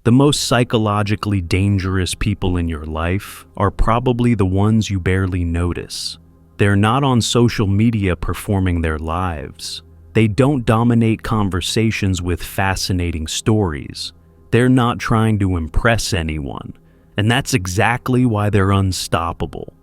The most psychologically dangerous people in your life are probably the ones you barely notice. They're not on social media performing their lives. They don't dominate conversations with fascinating stories. They're not trying to impress anyone, and that's exactly why they're unstoppable.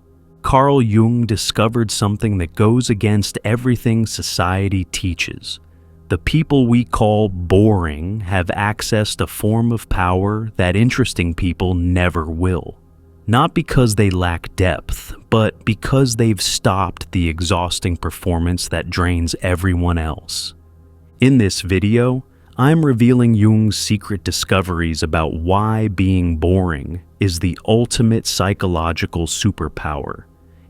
Carl Jung discovered something that goes against everything society teaches. The people we call boring have accessed a form of power that interesting people never will. Not because they lack depth, but because they've stopped the exhausting performance that drains everyone else. In this video, I'm revealing Jung's secret discoveries about why being boring is the ultimate psychological superpower.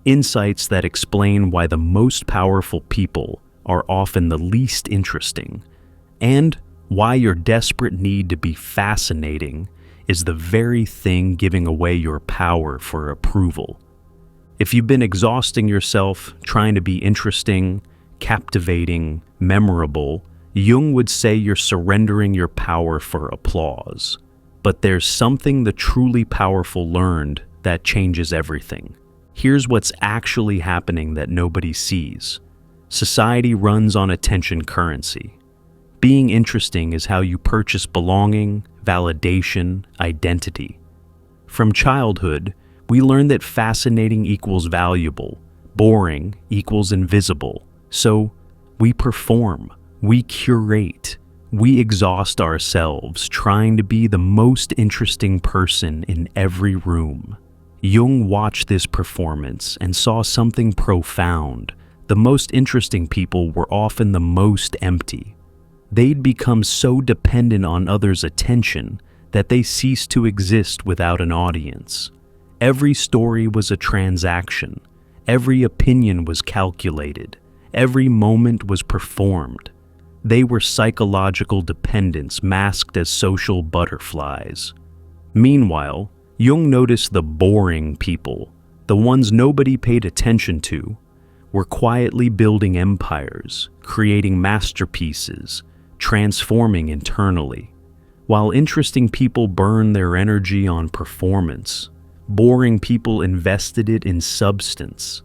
Insights that explain why the most powerful people are often the least interesting, and why your desperate need to be fascinating is the very thing giving away your power for approval. If you've been exhausting yourself trying to be interesting, captivating, memorable, Jung would say you're surrendering your power for applause. But there's something the truly powerful learned that changes everything. Here's what's actually happening that nobody sees. Society runs on attention currency. Being interesting is how you purchase belonging, validation, identity. From childhood, we learn that fascinating equals valuable, boring equals invisible. So we perform, we curate, we exhaust ourselves trying to be the most interesting person in every room. Jung watched this performance and saw something profound. The most interesting people were often the most empty. They'd become so dependent on others' attention that they ceased to exist without an audience. Every story was a transaction. Every opinion was calculated. Every moment was performed. They were psychological dependents masked as social butterflies. Meanwhile, Jung noticed the boring people, the ones nobody paid attention to, were quietly building empires, creating masterpieces, transforming internally. While interesting people burn their energy on performance, boring people invested it in substance.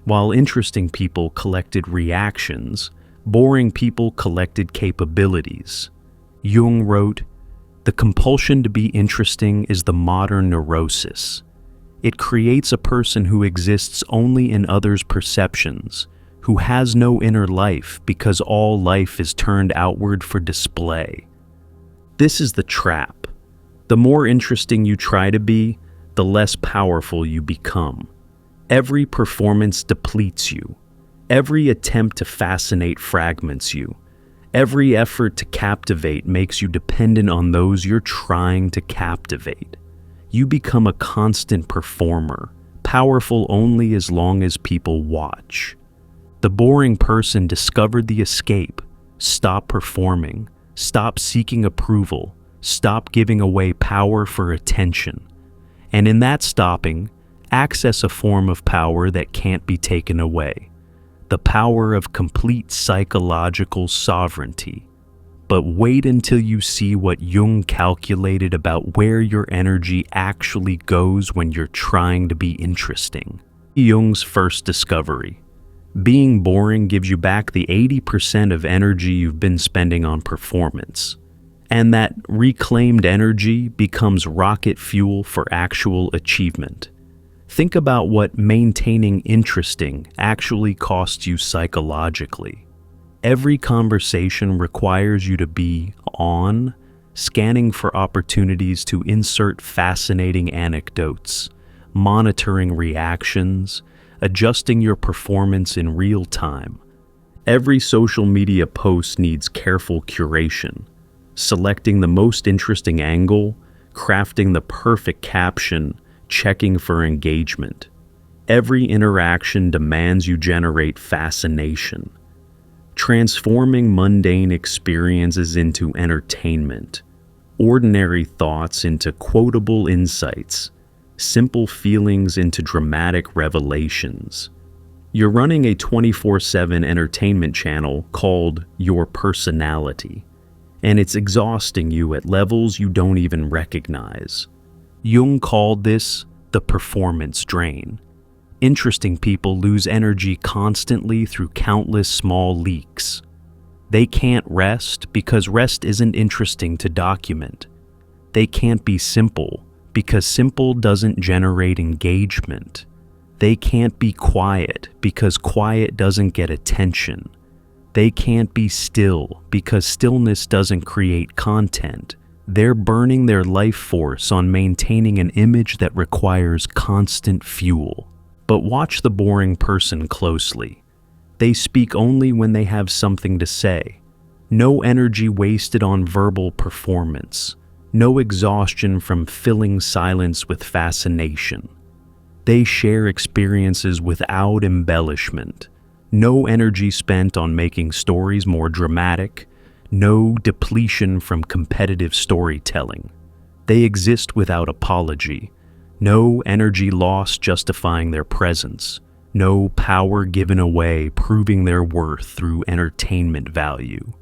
While interesting people collected reactions, boring people collected capabilities. Jung wrote, "The compulsion to be interesting is the modern neurosis. It creates a person who exists only in others' perceptions, who has no inner life because all life is turned outward for display." This is the trap. The more interesting you try to be, the less powerful you become. Every performance depletes you. Every attempt to fascinate fragments you. Every effort to captivate makes you dependent on those you're trying to captivate. You become a constant performer, powerful only as long as people watch. The boring person discovered the escape. Stop performing. Stop seeking approval. Stop giving away power for attention. And in that stopping, access a form of power that can't be taken away. The power of complete psychological sovereignty. But wait until you see what Jung calculated about where your energy actually goes when you're trying to be interesting. Jung's first discovery. Being boring gives you back the 80% of energy you've been spending on performance. And that reclaimed energy becomes rocket fuel for actual achievement. Think about what maintaining interesting actually costs you psychologically. Every conversation requires you to be on, scanning for opportunities to insert fascinating anecdotes, monitoring reactions, adjusting your performance in real time. Every social media post needs careful curation, selecting the most interesting angle, crafting the perfect caption, checking for engagement. Every interaction demands you generate fascination. Transforming mundane experiences into entertainment, ordinary thoughts into quotable insights, simple feelings into dramatic revelations. You're running a 24/7 entertainment channel called your personality. and it's exhausting you at levels you don't even recognize. Jung called this the performance drain. Interesting people lose energy constantly through countless small leaks. They can't rest because rest isn't interesting to document. They can't be simple because simple doesn't generate engagement. They can't be quiet because quiet doesn't get attention. They can't be still because stillness doesn't create content. They're burning their life force on maintaining an image that requires constant fuel. But watch the boring person closely. They speak only when they have something to say. No energy wasted on verbal performance. No exhaustion from filling silence with fascination. They share experiences without embellishment. No energy spent on making stories more dramatic. No depletion from competitive storytelling. They exist without apology. No energy lost justifying their presence. No power given away proving their worth through entertainment value.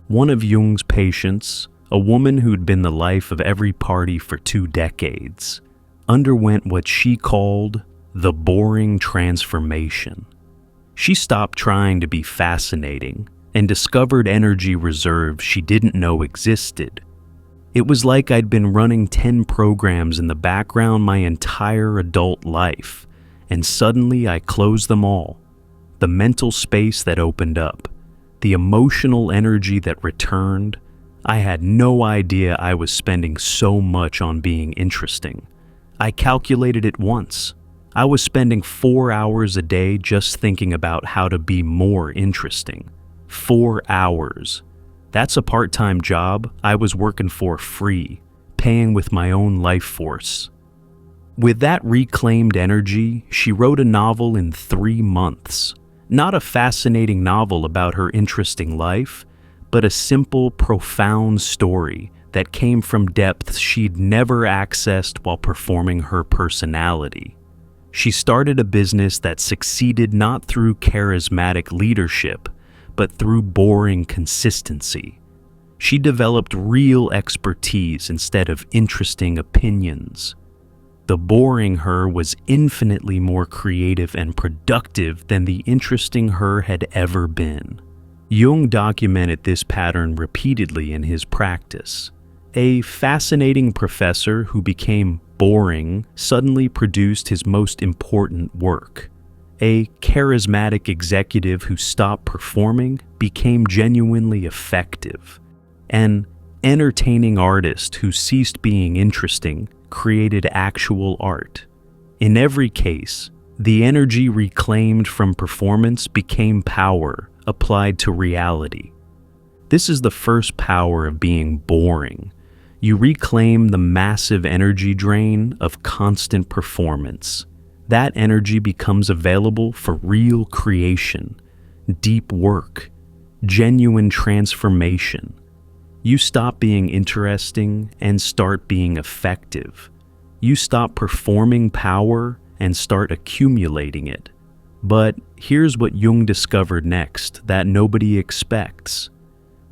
One of Jung's patients, a woman who'd been the life of every party for 2 decades, underwent what she called the boring transformation. She stopped trying to be fascinating and discovered energy reserves she didn't know existed. It was like I'd been running 10 programs in the background my entire adult life, and suddenly I closed them all. The mental space that opened up, the emotional energy that returned. I had no idea I was spending so much on being interesting. I calculated it once. I was spending 4 hours a day just thinking about how to be more interesting. 4 hours. That's a part-time job I was working for free, paying with my own life force. With that reclaimed energy, she wrote a novel in 3 months. Not a fascinating novel about her interesting life, but a simple, profound story that came from depths she'd never accessed while performing her personality. She started a business that succeeded not through charismatic leadership, but through boring consistency. She developed real expertise instead of interesting opinions. The boring her was infinitely more creative and productive than the interesting her had ever been. Jung documented this pattern repeatedly in his practice. A fascinating professor who became boring suddenly produced his most important work. A charismatic executive who stopped performing became genuinely effective. An entertaining artist who ceased being interesting created actual art. In every case, the energy reclaimed from performance became power applied to reality. This is the first power of being boring. You reclaim the massive energy drain of constant performance. That energy becomes available for real creation, deep work, genuine transformation. You stop being interesting and start being effective. You stop performing power and start accumulating it. But here's what Jung discovered next that nobody expects.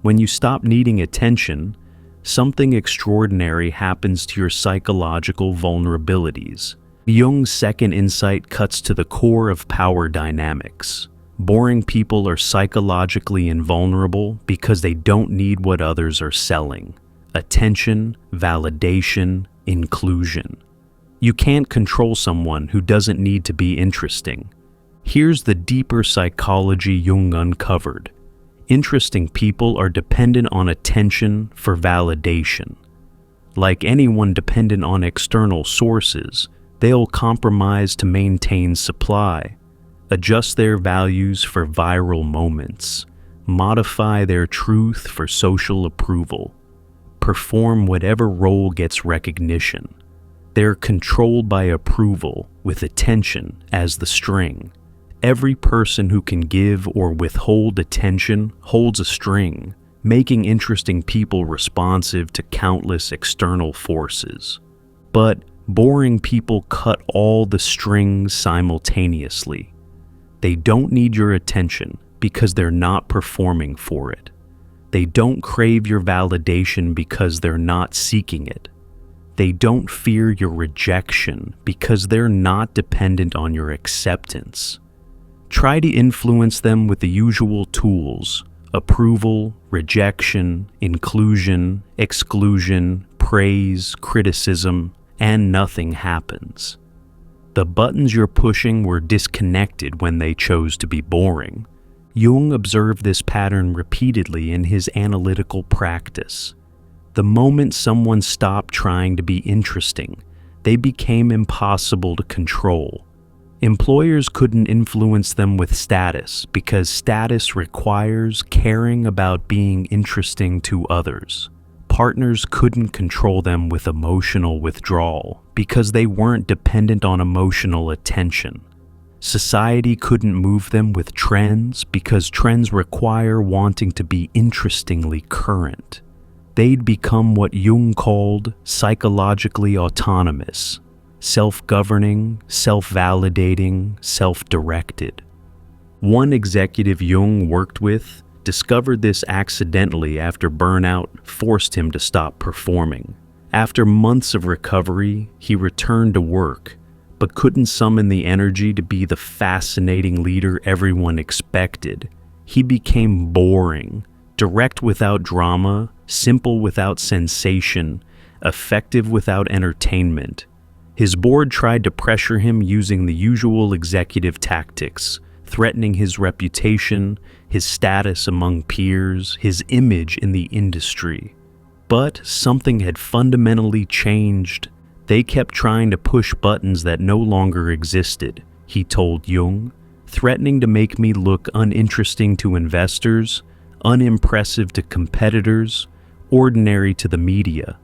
When you stop needing attention, something extraordinary happens to your psychological vulnerabilities. Jung's second insight cuts to the core of power dynamics. Boring people are psychologically invulnerable because they don't need what others are selling: attention, validation, inclusion. You can't control someone who doesn't need to be interesting. Here's the deeper psychology Jung uncovered. Interesting people are dependent on attention for validation. Like anyone dependent on external sources, they'll compromise to maintain supply, adjust their values for viral moments, modify their truth for social approval, perform whatever role gets recognition. They're controlled by approval, with attention as the string. Every person who can give or withhold attention holds a string, making interesting people responsive to countless external forces. But boring people cut all the strings simultaneously. They don't need your attention because they're not performing for it. They don't crave your validation because they're not seeking it. They don't fear your rejection because they're not dependent on your acceptance. Try to influence them with the usual tools: approval, rejection, inclusion, exclusion, praise, criticism, and nothing happens. The buttons you're pushing were disconnected when they chose to be boring. Jung observed this pattern repeatedly in his analytical practice. The moment someone stopped trying to be interesting, they became impossible to control. Employers couldn't influence them with status because status requires caring about being interesting to others. Partners couldn't control them with emotional withdrawal because they weren't dependent on emotional attention. Society couldn't move them with trends because trends require wanting to be interestingly current. They'd become what Jung called psychologically autonomous, self-governing, self-validating, self-directed. One executive Jung worked with discovered this accidentally after burnout forced him to stop performing. After months of recovery, he returned to work, but couldn't summon the energy to be the fascinating leader everyone expected. He became boring, direct without drama, simple without sensation, effective without entertainment. His board tried to pressure him using the usual executive tactics, threatening his reputation, his status among peers, his image in the industry. But something had fundamentally changed. They kept trying to push buttons that no longer existed, he told Jung, threatening to make me look uninteresting to investors, unimpressive to competitors, ordinary to the media.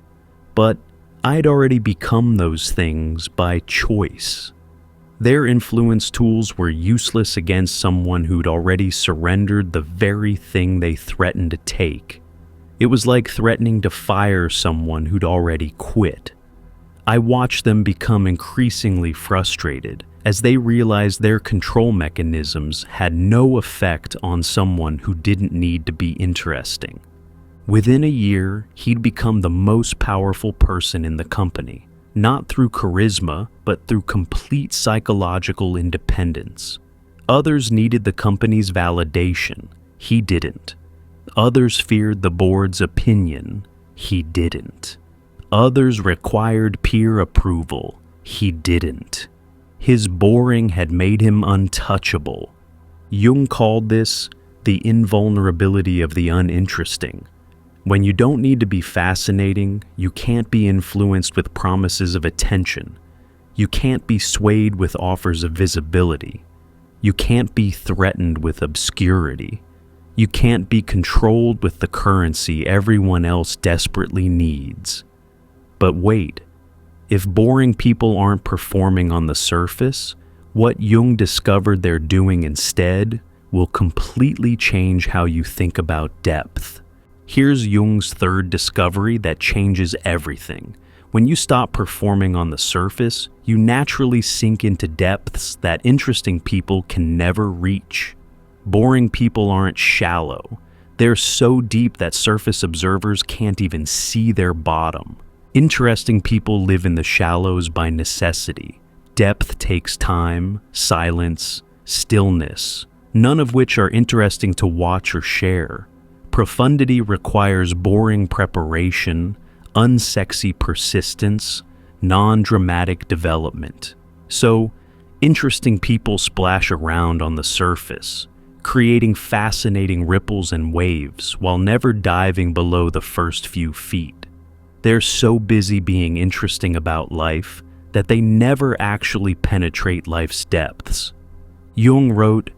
But I'd already become those things by choice. Their influence tools were useless against someone who'd already surrendered the very thing they threatened to take. It was like threatening to fire someone who'd already quit. I watched them become increasingly frustrated as they realized their control mechanisms had no effect on someone who didn't need to be interesting. Within a year, he'd become the most powerful person in the company, not through charisma, but through complete psychological independence. Others needed the company's validation. He didn't. Others feared the board's opinion. He didn't. Others required peer approval. He didn't. His boring had made him untouchable. Jung called this the invulnerability of the uninteresting. When you don't need to be fascinating, you can't be influenced with promises of attention. You can't be swayed with offers of visibility. You can't be threatened with obscurity. You can't be controlled with the currency everyone else desperately needs. But wait, if boring people aren't performing on the surface, what Jung discovered they're doing instead will completely change how you think about depth. Here's Jung's third discovery that changes everything. When you stop performing on the surface, you naturally sink into depths that interesting people can never reach. Boring people aren't shallow. They're so deep that surface observers can't even see their bottom. Interesting people live in the shallows by necessity. Depth takes time, silence, stillness, none of which are interesting to watch or share. Profundity requires boring preparation, unsexy persistence, non-dramatic development. So, interesting people splash around on the surface, creating fascinating ripples and waves while never diving below the first few feet. They're so busy being interesting about life that they never actually penetrate life's depths. Jung wrote,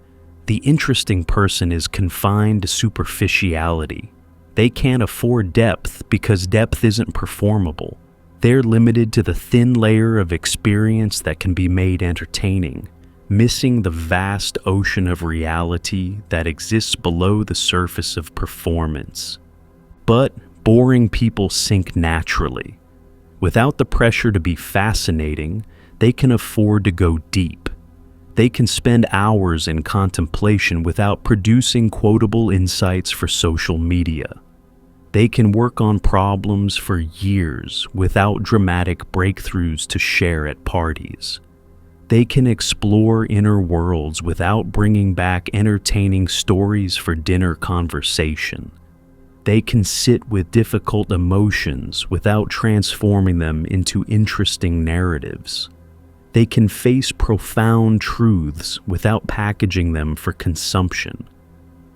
"The interesting person is confined to superficiality. They can't afford depth because depth isn't performable. They're limited to the thin layer of experience that can be made entertaining, missing the vast ocean of reality that exists below the surface of performance." But boring people sink naturally. Without the pressure to be fascinating, they can afford to go deep. They can spend hours in contemplation without producing quotable insights for social media. They can work on problems for years without dramatic breakthroughs to share at parties. They can explore inner worlds without bringing back entertaining stories for dinner conversation. They can sit with difficult emotions without transforming them into interesting narratives. They can face profound truths without packaging them for consumption.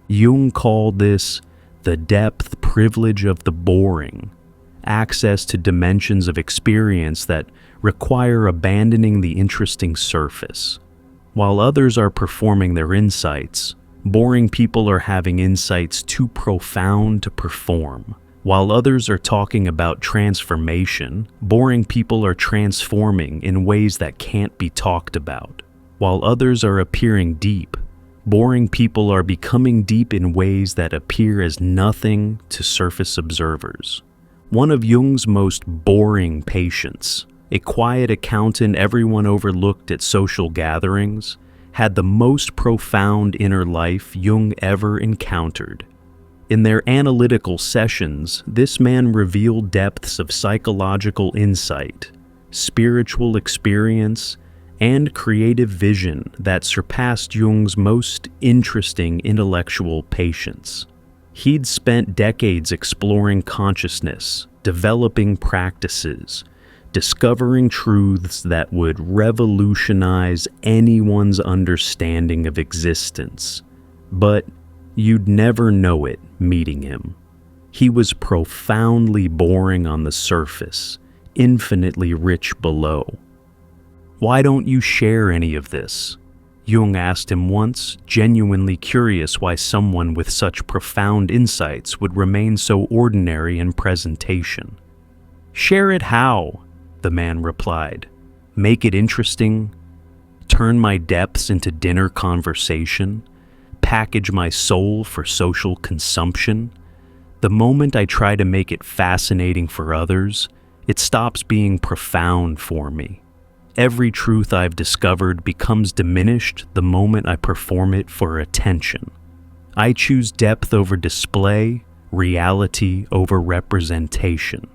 Jung called this the depth privilege of the boring, access to dimensions of experience that require abandoning the interesting surface. While others are performing their insights, boring people are having insights too profound to perform. While others are talking about transformation, boring people are transforming in ways that can't be talked about. While others are appearing deep, boring people are becoming deep in ways that appear as nothing to surface observers. One of Jung's most boring patients, a quiet accountant everyone overlooked at social gatherings, had the most profound inner life Jung ever encountered. In their analytical sessions, this man revealed depths of psychological insight, spiritual experience, and creative vision that surpassed Jung's most interesting intellectual patients. He'd spent decades exploring consciousness, developing practices, discovering truths that would revolutionize anyone's understanding of existence. But you'd never know it meeting him. He was profoundly boring on the surface, infinitely rich below. "Why don't you share any of this?" Jung asked him once, genuinely curious why someone with such profound insights would remain so ordinary in presentation. "Share it how?" the man replied. "Make it interesting? Turn my depths into dinner conversation? Package my soul for social consumption? The moment I try to make it fascinating for others, it stops being profound for me. Every truth I've discovered becomes diminished the moment I perform it for attention. I choose depth over display, reality over representation."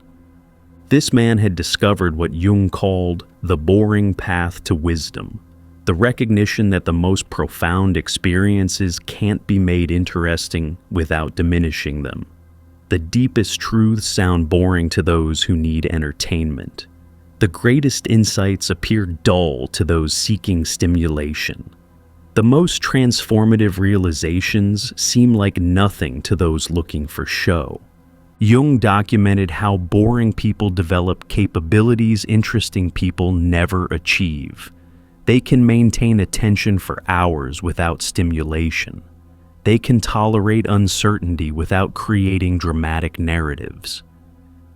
This man had discovered what Jung called the boring path to wisdom, the recognition that the most profound experiences can't be made interesting without diminishing them. The deepest truths sound boring to those who need entertainment. The greatest insights appear dull to those seeking stimulation. The most transformative realizations seem like nothing to those looking for show. Jung documented how boring people develop capabilities interesting people never achieve. They can maintain attention for hours without stimulation. They can tolerate uncertainty without creating dramatic narratives.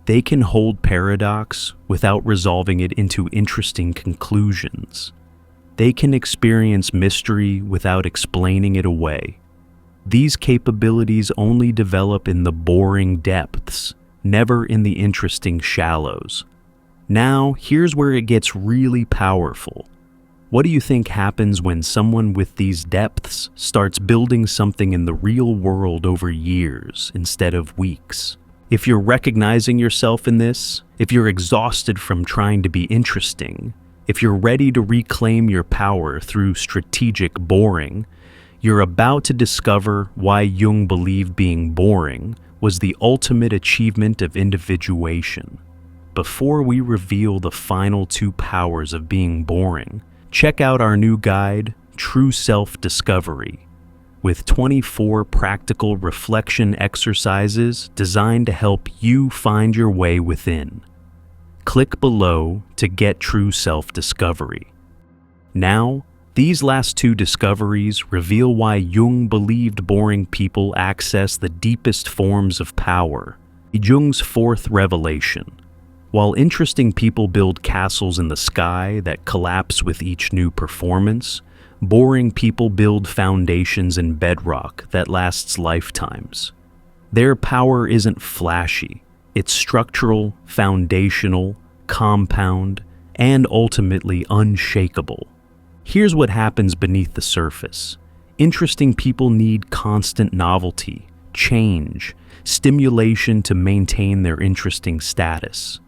They can hold paradox without resolving it into interesting conclusions. They can experience mystery without explaining it away. These capabilities only develop in the boring depths, never in the interesting shallows. Now, here's where it gets really powerful. What do you think happens when someone with these depths starts building something in the real world over years instead of weeks? If you're recognizing yourself in this, if you're exhausted from trying to be interesting, if you're ready to reclaim your power through strategic boring, you're about to discover why Jung believed being boring was the ultimate achievement of individuation. Before we reveal the final two powers of being boring, check out our new guide, True Self-Discovery, with 24 practical reflection exercises designed to help you find your way within. Click below to get True Self-Discovery. Now, these last two discoveries reveal why Jung believed boring people access the deepest forms of power. Jung's fourth revelation. While interesting people build castles in the sky that collapse with each new performance, boring people build foundations in bedrock that lasts lifetimes. Their power isn't flashy. It's structural, foundational, compound, and ultimately unshakable. Here's what happens beneath the surface. Interesting people need constant novelty, change, stimulation to maintain their interesting status.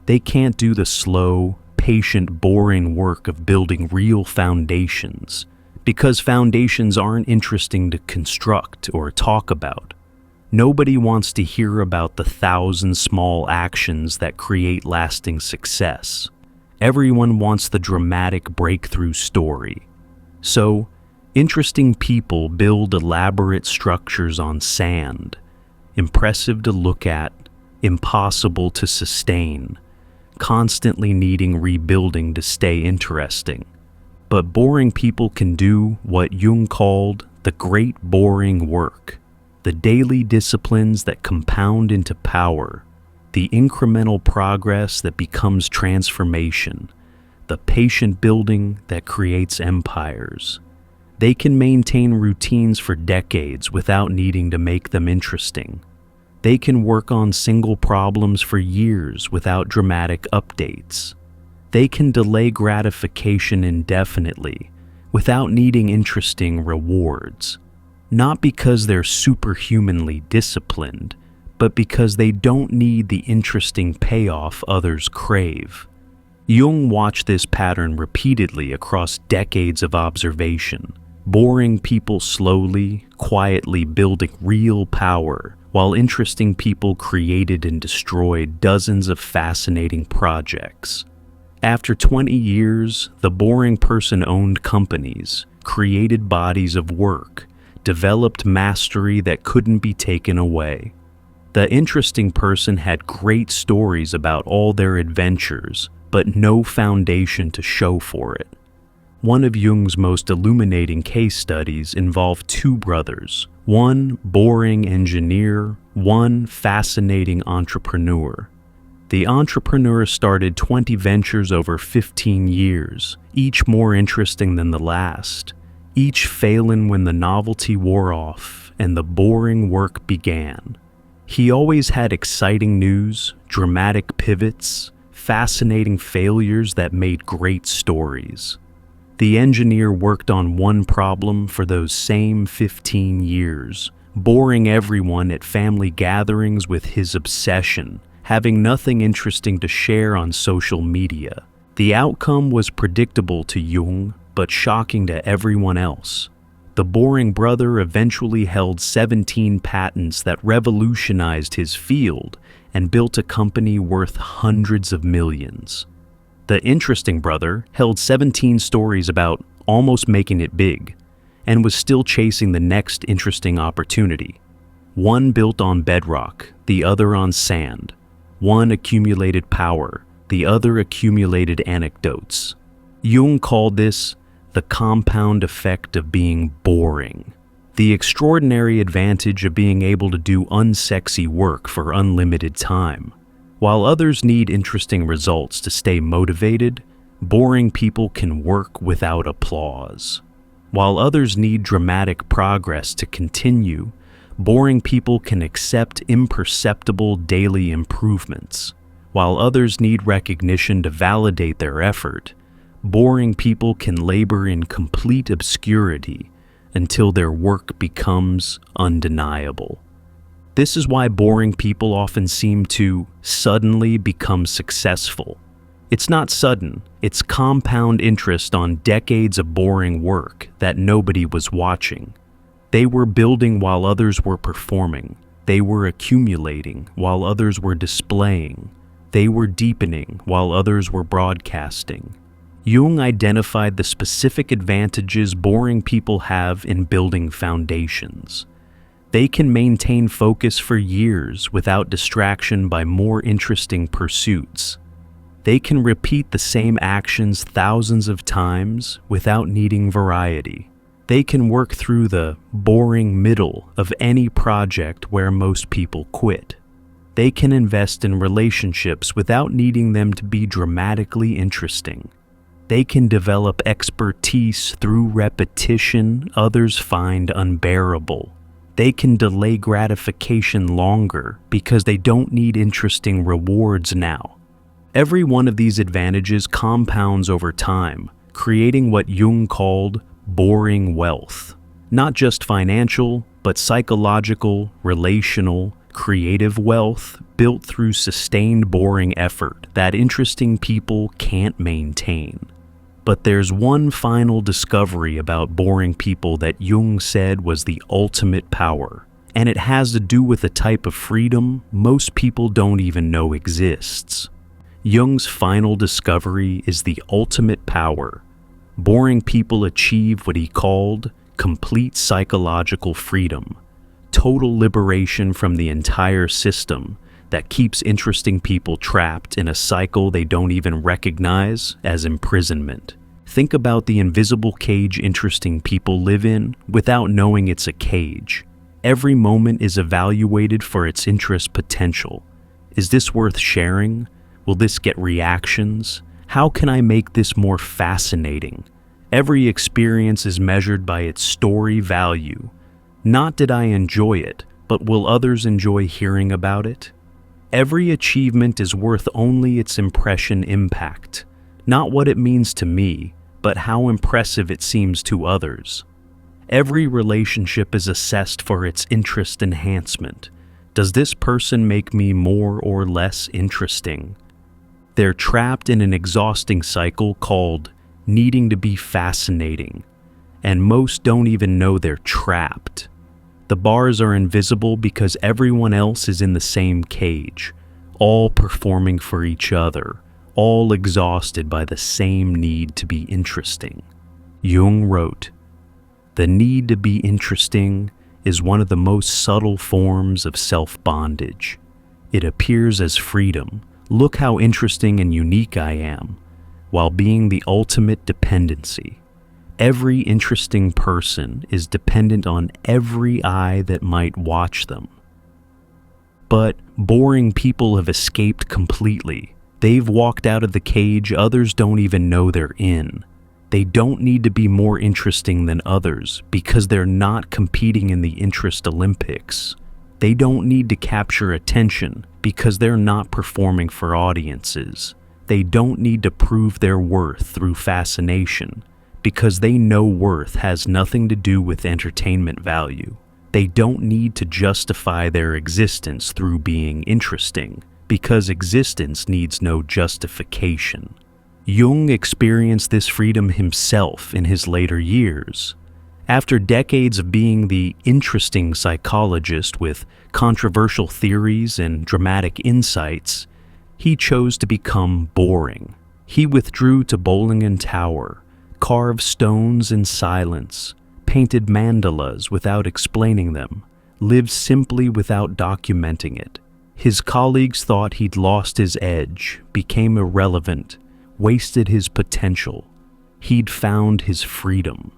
They can't do the slow, patient, boring work of building real foundations, because foundations aren't interesting to construct or talk about. Nobody wants to hear about the 1,000 small actions that create lasting success. Everyone wants the dramatic breakthrough story. So, interesting people build elaborate structures on sand, impressive to look at, impossible to sustain, constantly needing rebuilding to stay interesting. But boring people can do what Jung called the great boring work, the daily disciplines that compound into power, the incremental progress that becomes transformation, the patient building that creates empires. They can maintain routines for decades without needing to make them interesting. They can work on single problems for years without dramatic updates. They can delay gratification indefinitely without needing interesting rewards. Not because they're superhumanly disciplined, but because they don't need the interesting payoff others crave. Jung watched this pattern repeatedly across decades of observation, boring people slowly, quietly building real power, while interesting people created and destroyed dozens of fascinating projects. After 20 years, the boring person owned companies, created bodies of work, developed mastery that couldn't be taken away. The interesting person had great stories about all their adventures, but no foundation to show for it. One of Jung's most illuminating case studies involved two brothers, one boring engineer, one fascinating entrepreneur. The entrepreneur started 20 ventures over 15 years, each more interesting than the last, each failing when the novelty wore off and the boring work began. He always had exciting news, dramatic pivots, fascinating failures that made great stories. The engineer worked on one problem for those same 15 years, boring everyone at family gatherings with his obsession, having nothing interesting to share on social media. The outcome was predictable to Jung, but shocking to everyone else. The boring brother eventually held 17 patents that revolutionized his field and built a company worth hundreds of millions. The interesting brother held 17 stories about almost making it big, and was still chasing the next interesting opportunity. One built on bedrock, the other on sand. One accumulated power, the other accumulated anecdotes. Jung called this the compound effect of being boring, the extraordinary advantage of being able to do unsexy work for unlimited time. While others need interesting results to stay motivated, boring people can work without applause. While others need dramatic progress to continue, boring people can accept imperceptible daily improvements. While others need recognition to validate their effort, boring people can labor in complete obscurity until their work becomes undeniable. This is why boring people often seem to suddenly become successful. It's not sudden, it's compound interest on decades of boring work that nobody was watching. They were building while others were performing. They were accumulating while others were displaying. They were deepening while others were broadcasting. Jung identified the specific advantages boring people have in building foundations. They can maintain focus for years without distraction by more interesting pursuits. They can repeat the same actions thousands of times without needing variety. They can work through the boring middle of any project where most people quit. They can invest in relationships without needing them to be dramatically interesting. They can develop expertise through repetition others find unbearable. They can delay gratification longer because they don't need interesting rewards now. Every one of these advantages compounds over time, creating what Jung called boring wealth. Not just financial, but psychological, relational, creative wealth built through sustained boring effort that interesting people can't maintain. But there's one final discovery about boring people that Jung said was the ultimate power, and it has to do with a type of freedom most people don't even know exists. Jung's final discovery is the ultimate power. Boring people achieve what he called complete psychological freedom, total liberation from the entire system that keeps interesting people trapped in a cycle they don't even recognize as imprisonment. Think about the invisible cage interesting people live in without knowing it's a cage. Every moment is evaluated for its interest potential. Is this worth sharing? Will this get reactions? How can I make this more fascinating? Every experience is measured by its story value. Not did I enjoy it, but will others enjoy hearing about it? Every achievement is worth only its impression impact, not what it means to me, but how impressive it seems to others. Every relationship is assessed for its interest enhancement. Does this person make me more or less interesting? They're trapped in an exhausting cycle called needing to be fascinating, and most don't even know they're trapped. The bars are invisible because everyone else is in the same cage, all performing for each other, all exhausted by the same need to be interesting. Jung wrote, "The need to be interesting is one of the most subtle forms of self-bondage. It appears as freedom. Look how interesting and unique I am, while being the ultimate dependency. Every interesting person is dependent on every eye that might watch them. But boring people have escaped completely. They've walked out of the cage others don't even know they're in. They don't need to be more interesting than others because they're not competing in the interest Olympics. They don't need to capture attention because they're not performing for audiences. They don't need to prove their worth through fascination because they know worth has nothing to do with entertainment value. They don't need to justify their existence through being interesting because existence needs no justification." Jung experienced this freedom himself in his later years. After decades of being the interesting psychologist with controversial theories and dramatic insights, he chose to become boring. He withdrew to Bowling Tower, carved stones in silence, painted mandalas without explaining them, lived simply without documenting it. His colleagues thought he'd lost his edge, became irrelevant, wasted his potential. He'd found his freedom.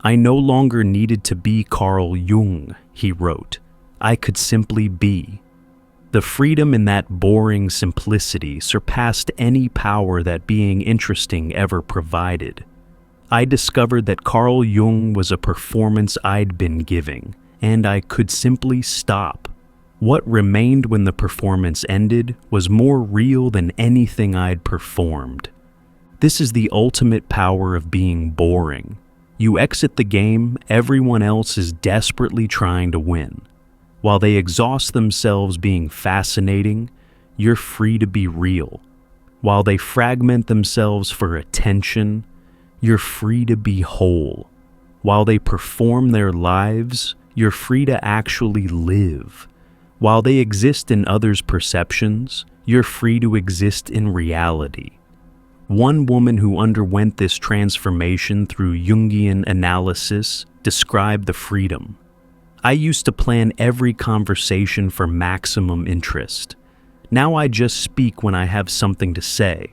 "I no longer needed to be Carl Jung," he wrote. "I could simply be." The freedom in that boring simplicity surpassed any power that being interesting ever provided. I discovered that Carl Jung was a performance I'd been giving, and I could simply stop. What remained when the performance ended was more real than anything I'd performed. This is the ultimate power of being boring. You exit the game, everyone else is desperately trying to win. While they exhaust themselves being fascinating, you're free to be real. While they fragment themselves for attention, you're free to be whole. While they perform their lives, you're free to actually live. While they exist in others' perceptions, you're free to exist in reality. One woman who underwent this transformation through Jungian analysis described the freedom. "I used to plan every conversation for maximum interest. Now I just speak when I have something to say.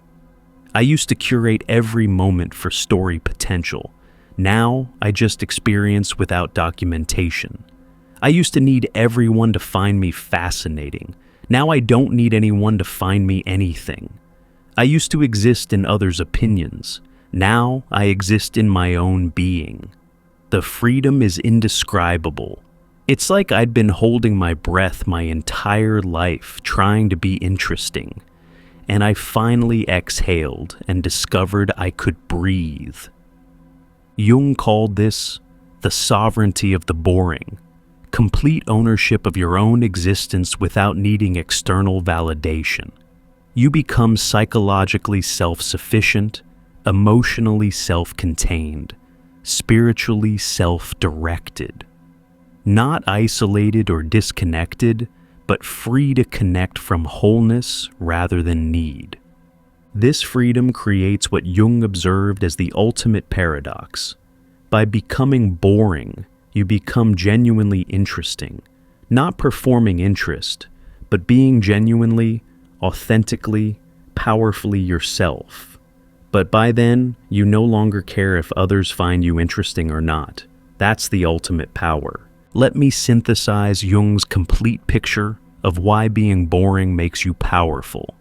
I used to curate every moment for story potential. Now I just experience without documentation. I used to need everyone to find me fascinating. Now I don't need anyone to find me anything. I used to exist in others' opinions. Now I exist in my own being. The freedom is indescribable. It's like I'd been holding my breath my entire life trying to be interesting, and I finally exhaled and discovered I could breathe." Jung called this the sovereignty of the boring. complete ownership of your own existence without needing external validation. You become psychologically self-sufficient, emotionally self-contained, spiritually self-directed. Not isolated or disconnected, but free to connect from wholeness rather than need. This freedom creates what Jung observed as the ultimate paradox. By becoming boring, you become genuinely interesting, not performing interest, but being genuinely, authentically, powerfully yourself. But by then, you no longer care if others find you interesting or not. That's the ultimate power. Let me synthesize Jung's complete picture of why being boring makes you powerful.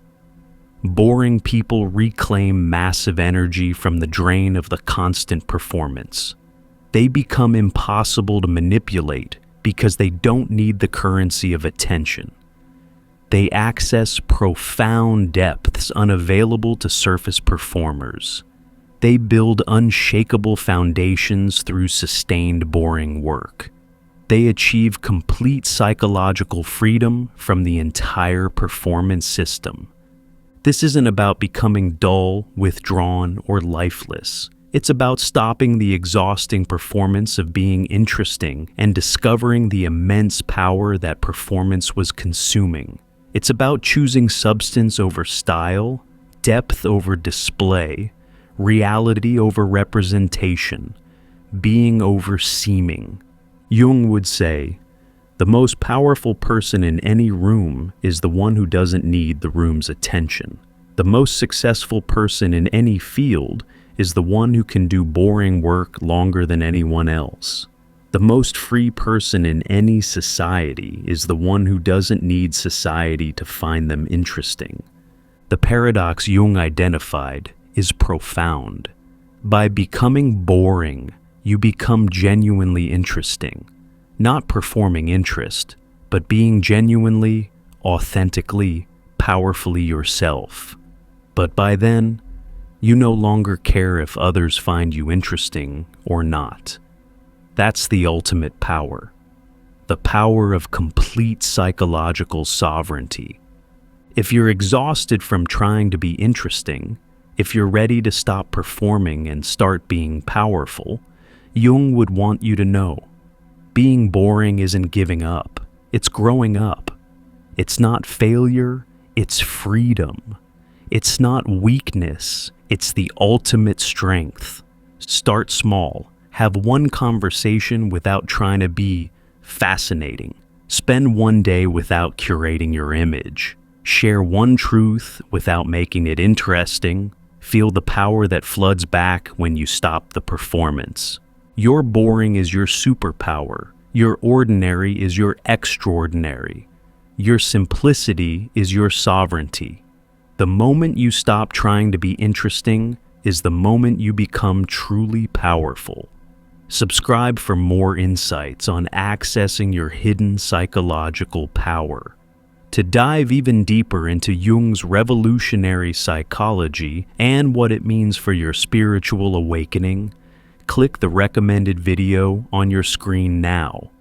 Boring people reclaim massive energy from the drain of the constant performance. They become impossible to manipulate because they don't need the currency of attention. They access profound depths unavailable to surface performers. They build unshakable foundations through sustained boring work. They achieve complete psychological freedom from the entire performance system. This isn't about becoming dull, withdrawn, or lifeless. It's about stopping the exhausting performance of being interesting and discovering the immense power that performance was consuming. It's about choosing substance over style, depth over display, reality over representation, being over seeming. Jung would say, the most powerful person in any room is the one who doesn't need the room's attention. The most successful person in any field is the one who can do boring work longer than anyone else. The most free person in any society is the one who doesn't need society to find them interesting. The paradox Jung identified is profound. By becoming boring, you become genuinely interesting. Not performing interest, but being genuinely, authentically, powerfully yourself. But by then, you no longer care if others find you interesting or not. That's the ultimate power. The power of complete psychological sovereignty. If you're exhausted from trying to be interesting, if you're ready to stop performing and start being powerful, Jung would want you to know. Being boring isn't giving up, it's growing up. It's not failure, it's freedom. It's not weakness, it's the ultimate strength. Start small, have one conversation without trying to be fascinating. Spend one day without curating your image. Share one truth without making it interesting. Feel the power that floods back when you stop the performance. Your boring is your superpower. Your ordinary is your extraordinary. Your simplicity is your sovereignty. The moment you stop trying to be interesting is the moment you become truly powerful. Subscribe for more insights on accessing your hidden psychological power. To dive even deeper into Jung's revolutionary psychology and what it means for your spiritual awakening, click the recommended video on your screen now.